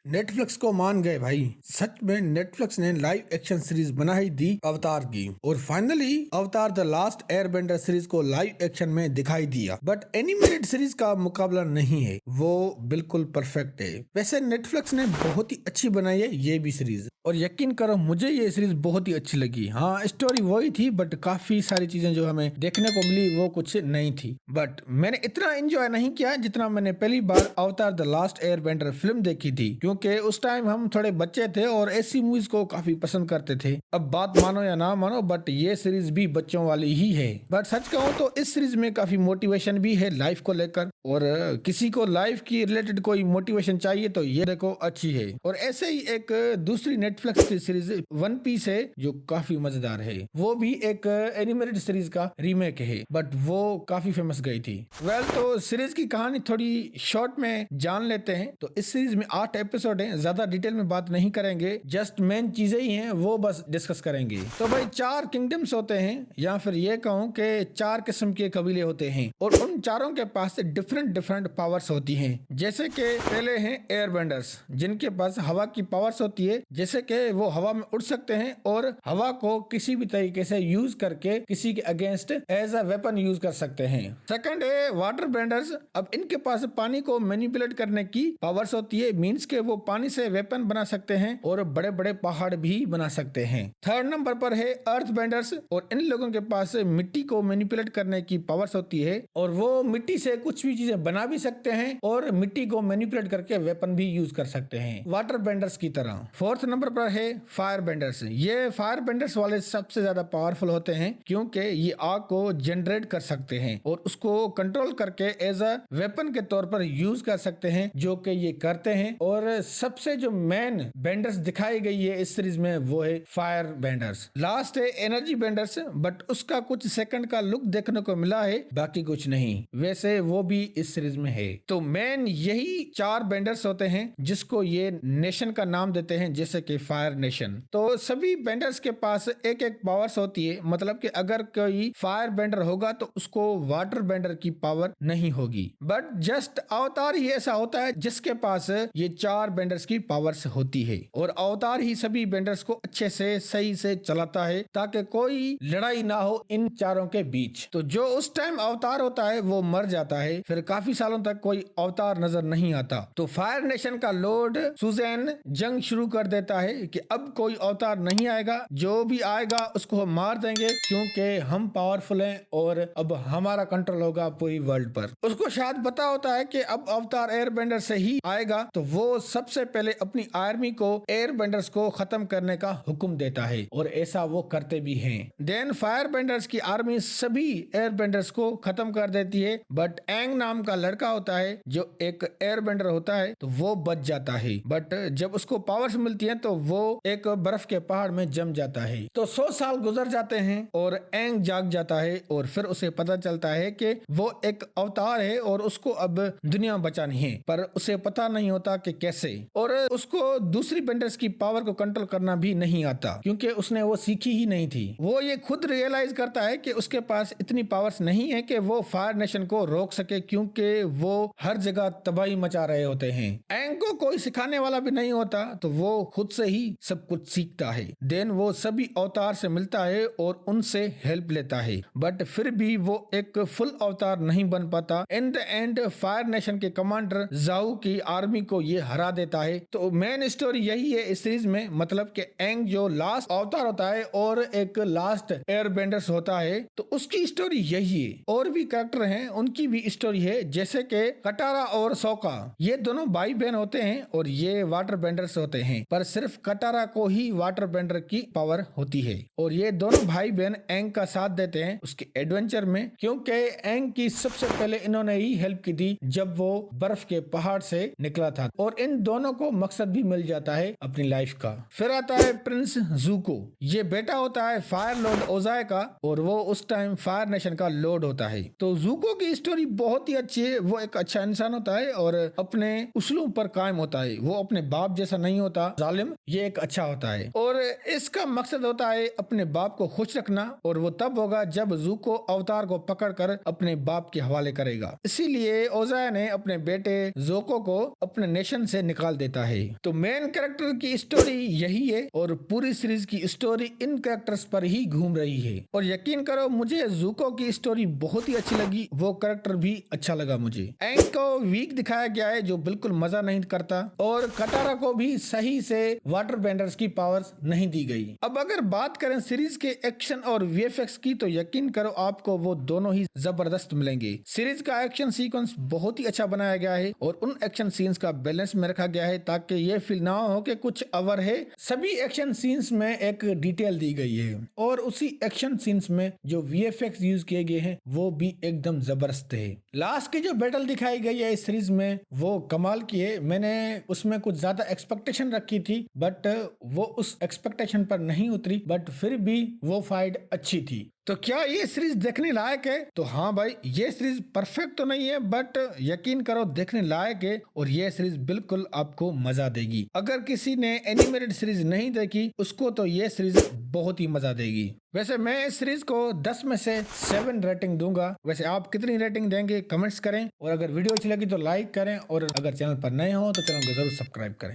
Netflix को मान गए भाई। सच में नेटफ्लिक्स ने लाइव एक्शन सीरीज बना ही दी अवतार की, और फाइनली अवतार द लास्ट एयरबेंडर सीरीज को लाइव एक्शन में दिखाई दिया। बट एनिमेटेड सीरीज का मुकाबला नहीं है, वो बिल्कुल परफेक्ट है। वैसे नेटफ्लिक्स ने बहुत ही अच्छी बनाई है ये भी सीरीज, और यकीन करो मुझे ये सीरीज बहुत ही अच्छी लगी। हाँ, स्टोरी वही थी बट काफी सारी चीजें जो हमें देखने को मिली वो कुछ नहीं थी। बट मैंने इतना एंजॉय नहीं किया जितना मैंने पहली बार अवतार द लास्ट एयरबेंडर फिल्म देखी थी, क्योंकि उस टाइम हम थोड़े बच्चे थे और ऐसी मूवीज को काफी पसंद करते थे। अब बात मानो या ना मानो, बट ये सीरीज भी बच्चों वाली ही है। बट सच कहूँ तो इस सीरीज में काफी मोटिवेशन भी है लाइफ को लेकर, और किसी को लाइफ की रिलेटेड कोई मोटिवेशन चाहिए तो ये देखो अच्छी है। और ऐसे ही एक दूसरी नेटफ्लिक्स की सीरीज वन पीस है जो काफी मजेदार है। वो भी एक एनिमेटेड सीरीज का रीमेक है, बट वो काफी फेमस गई थी। तो सीरीज की कहानी थोड़ी शॉर्ट में जान लेते हैं। तो इस सीरीज में 8 एपिसोड हैं, ज्यादा डिटेल में बात नहीं करेंगे, जस्ट मेन चीजें ही हैं वो बस डिस्कस करेंगे। तो भाई 4 किंगडम्स होते हैं, या फिर ये कहूँ कि 4 किस्म के कबीले होते हैं, और उन चारों के पास डिफरेंट पावर्स होती हैं। जैसे कि पहले हैं एयरबेंडर्स, जिनके पास हवा की पावर्स होती है, जैसे कि वो हवा में उड़ सकते हैं और हवा को किसी भी तरीके से यूज करके किसी के against as a weapon use कर सकते हैं। सेकंड है वाटर बेंडर्स। अब इनके पास पानी को मैनिपुलेट करने की पावर्स होती है, मींस के वो पानी से वेपन बना सकते हैं और बड़े बड़े पहाड़ भी बना सकते हैं। थर्ड नंबर पर है अर्थ बेंडर्स, और इन लोगों के पास मिट्टी को मैनिपुलेट करने की पावर्स होती है, और वो मिट्टी से कुछ भी चीजें बना भी सकते हैं और मिट्टी को मैनिपुलेट करके वेपन भी यूज कर सकते हैं वाटर बेंडर्स की तरह। फोर्थ नंबर पर है फायर बेंडर्स। ये फायर बेंडर्स वाले सबसे ज्यादा पावरफुल होते हैं, क्योंकि ये आग को जनरेट कर सकते हैं और उसको कंट्रोल करके एज अ वेपन के तौर पर यूज कर सकते हैं, जो कि ये करते हैं। और सबसे जो मेन बेंडर्स दिखाई गई है इस सीरीज में वो है फायर बेंडर्स। लास्ट है एनर्जी बेंडर्स, बट उसका कुछ सेकंड का लुक देखने को मिला है, बाकी कुछ नहीं। वैसे वो भी इस सीरीज में है। तो मेन यही 4 बेंडर्स होते हैं जिसको ये नेशन का नाम देते हैं, जैसे कि फायर नेशन। तो सभी बेंडर्स के पास एक एक पावर्स होती है, मतलब कि अगर कोई फायर बेंडर होगा तो उसको वाटर बेंडर की पावर नहीं होगी। बट जस्ट अवतार ही ऐसा होता है जिसके पास ये 4 बेंडर्स की पावर्स होती है, और अवतार ही सभी बेंडर्स को अच्छे से सही से चलाता है ताकि कोई लड़ाई ना हो इन चारों के बीच। तो जो उस टाइम अवतार होता है वो मर जाता है, फिर काफी सालों तक कोई अवतार नजर नहीं आता। तो फायर नेशन का लॉर्ड सुजैन जंग शुरू कर देता है कि अब कोई अवतार नहीं आएगा, जो भी आएगा उसको हम मार देंगे, क्योंकि हम पावरफुल हैं और अब हमारा कंट्रोल होगा पूरी वर्ल्ड पर। उसको शायद पता होता है कि अब अवतार एयरबेंडर से ही आएगा, तो वो सबसे पहले अपनी आर्मी को एयरबेंडर्स को खत्म करने का हुक्म देता है, और ऐसा वो करते भी हैं। देन फायर बेंडर्स की आर्मी सभी एयरबेंडर्स को खत्म कर देती है, बट एंग नाम का लड़का होता है जो एक एयरबेंडर होता है, तो वो बच जाता है। बट जब उसको पावर्स मिलती है तो वो एक बर्फ के पहाड़ में जम जाता है। तो 100 साल गुजर जाते हैं और एंग जाग जाता है, और फिर उसे पता चलता है कि वो एक अवतार है और उसको अब दुनिया बचानी है, पर उसे पता नहीं होता कि कैसे। और उसको दूसरी बेंडर्स की पावर को कंट्रोल करना भी नहीं आता, क्योंकि उसने वो सीखी ही नहीं थी। वो ये खुद रियलाइज करता है कि उसके पास इतनी पावर्स नहीं है कि वो फायर नेशन को रोक सके, क्योंकि वो हर जगह तबाही मचा रहे होते हैं। एंग को कोई सिखाने वाला भी नहीं होता, तो वो खुद से ही सब कुछ सीखता है। देन वो सभी अवतार से मिलता है और उनसे हेल्प लेता है, बट फिर भी वो एक फुल अवतार नहीं बन पाता। In the end fire nation के कमांडर जाऊ की आर्मी को ये हरा देता है। तो मेन स्टोरी यही है इस सीरीज में, मतलब कि एंग जो लास्ट अवतार होता है और एक लास्ट एयरबेंडर्स होता है, तो उसकी स्टोरी यही है। और भी कैरेक्टर हैं, उनकी भी स्टोरी है, जैसे कि कटारा और सोका। ये दोनों भाई बहन होते हैं और ये वाटर बेंडर्स होते हैं, पर सिर्फ कटारा को ही वाटर बेंडर की पावर होती है, और ये दोनों भाई बहन एंग का साथ देते हैं उसके एडवेंचर में, क्योंकि एंग की सबसे पहले इन्होंने ही हेल्प की थी जब वो बर्फ के पहाड़ से निकला था, और इन दोनों को मकसद भी मिल जाता है अपनी लाइफ का। फिर आता है प्रिंस जूको। ये बेटा होता है फायर लॉर्ड ओजाए का, और वो उस टाइम फायर नेशन का लॉर्ड होता है। तो जूको की स्टोरी बहुत ही अच्छी है। वो एक अच्छा इंसान होता है और अपने उसूलों पर कायम होता है। वो अपने बाप जैसा नहीं होता जालिम, ये एक अच्छा होता है। और इसका मकसद होता है अपने बाप को खुश रखना, और वो तब होगा जब ज़ूको अवतार को पकड़कर अपने बाप के हवाले करेगा। इसीलिए ओजाया ने अपने बेटे जोको को अपने नेशन से निकाल देता है। तो मेन कैरेक्टर की स्टोरी यही है और पूरी सीरीज की स्टोरी इन कैरेक्टर्स पर ही घूम रही है। और यकीन करो मुझे ज़ूको की स्टोरी बहुत ही अच्छी लगी, वो कैरेक्टर भी अच्छा लगा मुझे। एंग को वीक दिखाया गया है जो बिल्कुल मजा नहीं करता, और कटारा को भी सही से वाटर बेंडर्स की पावर्स नहीं दी गई। अब अगर बात करें सीरीज के एक्शन और वीएफएक्स की, तो यकीन करो आपको वो दोनों ही जबरदस्त मिलेंगे। सीरीज का एक्शन सीक्वेंस बहुत ही अच्छा बनाया गया है और उन एक्शन सीन्स का बैलेंस में रखा गया है ताकि ये फील ना हो कि कुछ ओवर है। सभी एक्शन सीन्स में एक डिटेल दी गई है और उसी एक्शन सीन्स में जो वीएफएक्स यूज किए गए हैं वो भी एकदम जबरदस्त है। लास्ट की जो बैटल दिखाई गई है इस सीरीज में वो कमाल की है। मैंने उसमें कुछ ज्यादा एक्सपेक्टेशन रखी थी बट वो उस एक्सपेक्टेशन पर नहीं उतरी, बट फिर भी वो फाइट अच्छी थी। तो क्या ये सीरीज देखने लायक है? तो हाँ भाई, ये सीरीज परफेक्ट तो नहीं है बट यकीन करो देखने लायक है और ये सीरीज बिल्कुल आपको मजा देगी। अगर किसी ने एनिमेटेड सीरीज नहीं देखी उसको तो ये सीरीज बहुत ही मजा देगी। वैसे मैं इस सीरीज को 10 में से 7 रेटिंग दूंगा। वैसे आप कितनी रेटिंग देंगे कमेंट्स करें, और अगर वीडियो अच्छी लगी तो लाइक करें, और अगर चैनल पर नए हो तो चैनल को जरूर सब्सक्राइब करें।